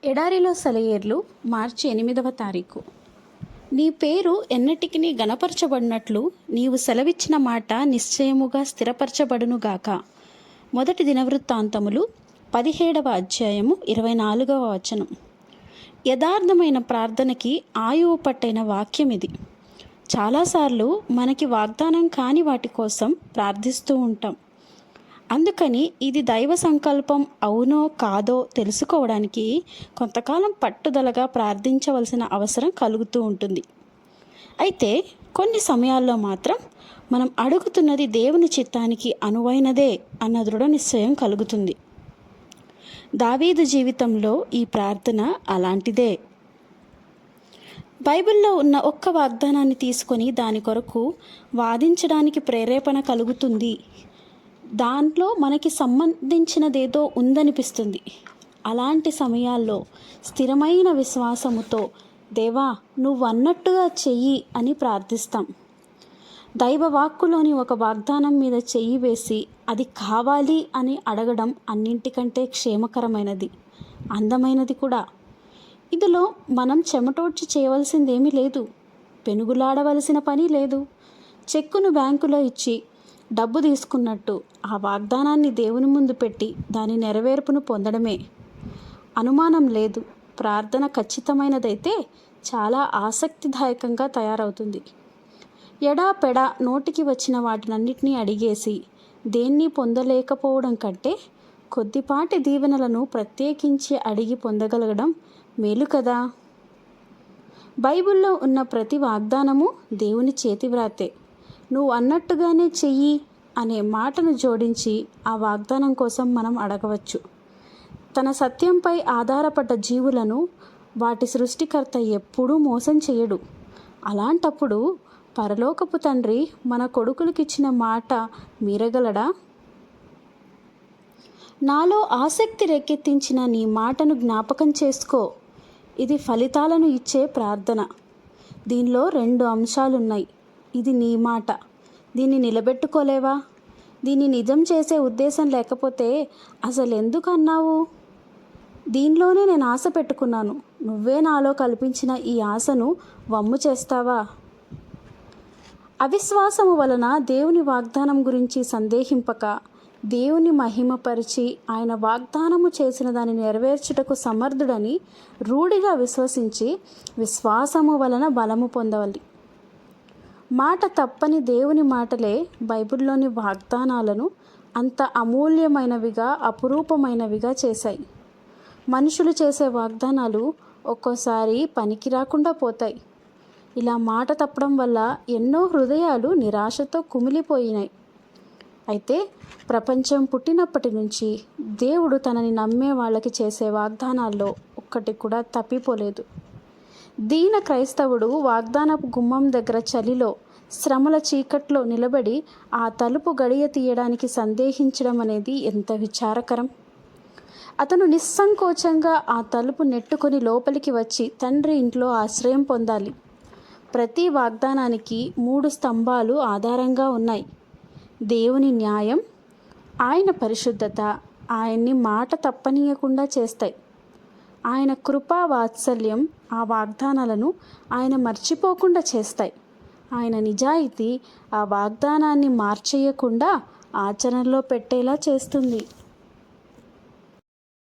ఎడారిలో సెలయేర్లు మార్చి 8వ తారీఖు. నీ పేరు ఎన్నటికినీ గణపరచబడినట్లు నీవు సెలవిచ్చిన మాట నిశ్చయముగా స్థిరపరచబడునుగాక. మొదటి దినవృత్తాంతములు 17వ అధ్యాయము 24వ వచనం. యథార్థమైన ప్రార్థనకి ఆయువు పట్టైన వాక్యం ఇది. చాలాసార్లు మనకి వాగ్దానం కాని వాటి కోసం ప్రార్థిస్తూ ఉంటాం. అందుకని ఇది దైవ సంకల్పం అవునో కాదో తెలుసుకోవడానికి కొంతకాలం పట్టుదలగా ప్రార్థించవలసిన అవసరం కలుగుతూ ఉంటుంది. అయితే కొన్ని సమయాల్లో మాత్రం మనం అడుగుతున్నది దేవుని చిత్తానికి అనువైనదే అన్న దృఢ నిశ్చయం కలుగుతుంది. దావీదు జీవితంలో ఈ ప్రార్థన అలాంటిదే. బైబిల్లో ఉన్న ఒక్క వాగ్దానాన్ని తీసుకొని దాని కొరకు వాదించడానికి ప్రేరేపణ కలుగుతుంది. దాంట్లో మనకి సంబంధించినదేదో ఉందనిపిస్తుంది. అలాంటి సమయాల్లో స్థిరమైన విశ్వాసముతో దేవా నువ్వు అన్నట్టుగా చెయ్యి అని ప్రార్థిస్తాం. దైవవాక్కులోని ఒక వాగ్దానం మీద చెయ్యి వేసి అది కావాలి అని అడగడం అన్నింటికంటే క్షేమకరమైనది, అందమైనది కూడా. ఇందులో మనం చెమటోడ్చి చేయవలసిందేమీ లేదు, పెనుగులాడవలసిన పని లేదు. చెక్కును బ్యాంకులో ఇచ్చి డబ్బు తీసుకున్నట్టు ఆ వాగ్దానాన్ని దేవుని ముందు పెట్టి దాని నెరవేర్పును పొందడమే. అనుమానం లేదు, ప్రార్థన ఖచ్చితమైనదైతే చాలా ఆసక్తిదాయకంగా తయారవుతుంది. ఎడాపెడా నోటికి వచ్చిన వాటినన్నిటినీ అడిగేసి దేన్ని పొందలేకపోవడం కంటే కొద్దిపాటి దీవెనలను ప్రత్యేకించి అడిగి పొందగలగడం మేలు కదా. బైబిల్లో ఉన్న ప్రతి వాగ్దానము దేవుని చేతివ్రాతే. నువ్వు అన్నట్టుగానే చెయ్యి అనే మాటను జోడించి ఆ వాగ్దానం కోసం మనం అడగవచ్చు. తన సత్యంపై ఆధారపడ్డ జీవులను వాటి సృష్టికర్త ఎప్పుడూ మోసం చేయడు. అలాంటప్పుడు పరలోకపు తండ్రి మన కొడుకులకిచ్చిన మాట మీరగలడా? నాలో ఆసక్తి రేకెత్తించిన నీ మాటను జ్ఞాపకం చేసుకో. ఇది ఫలితాలను ఇచ్చే ప్రార్థన. దీనిలో 2 అంశాలున్నాయి. ఇది నీ మాట, దీన్ని నిలబెట్టుకోలేవా? దీన్ని నిజం చేసే ఉద్దేశం లేకపోతే అసలు ఎందుకు అన్నావు? దీనిలోనే నేను ఆశ పెట్టుకున్నాను, నువ్వే నాలో కల్పించిన ఈ ఆశను వమ్ము చేస్తావా? అవిశ్వాసము వలన దేవుని వాగ్దానం గురించి సందేహింపక దేవుని మహిమపరిచి ఆయన వాగ్దానము చేసిన దాన్ని నెరవేర్చుటకు సమర్థుడని రూఢిగా విశ్వసించి విశ్వాసము వలన బలము పొందవాలి. మాట తప్పని దేవుని మాటలే బైబిల్లోని వాగ్దానాలను అంత అమూల్యమైనవిగా, అపురూపమైనవిగా చేశాయి. మనుషులు చేసే వాగ్దానాలు ఒక్కోసారి పనికి రాకుండా పోతాయి. ఇలా మాట తప్పడం వల్ల ఎన్నో హృదయాలు నిరాశతో కుమిలిపోయినాయి. అయితే ప్రపంచం పుట్టినప్పటి నుంచి దేవుడు తనని నమ్మే వాళ్ళకి చేసే వాగ్దానాల్లో ఒక్కటి కూడా తప్పిపోలేదు. దీన క్రైస్తవుడు వాగ్దానపు గుమ్మం దగ్గర చలిలో, శ్రమల చీకట్లో నిలబడి ఆ తలుపు గడియ తీయడానికి సందేహించడం అనేది ఎంత విచారకరం. అతను నిస్సంకోచంగా ఆ తలుపు నెట్టుకొని లోపలికి వచ్చి తండ్రి ఇంట్లో ఆశ్రయం పొందాలి. ప్రతి వాగ్దానానికి 3 స్తంభాలు ఆధారంగా ఉన్నాయి. దేవుని న్యాయం, ఆయన పరిశుద్ధత ఆయన్ని మాట తప్పనీయకుండా చేస్తాయి. ఆయన కృపా వాత్సల్యం ఆ వాగ్దానాలను ఆయన మర్చిపోకుండా చేస్తాయి. ఆయన నిజాయితీ ఆ వాగ్దానాన్ని మార్చేయకుండా ఆచరణలో పెట్టేలా చేస్తుంది.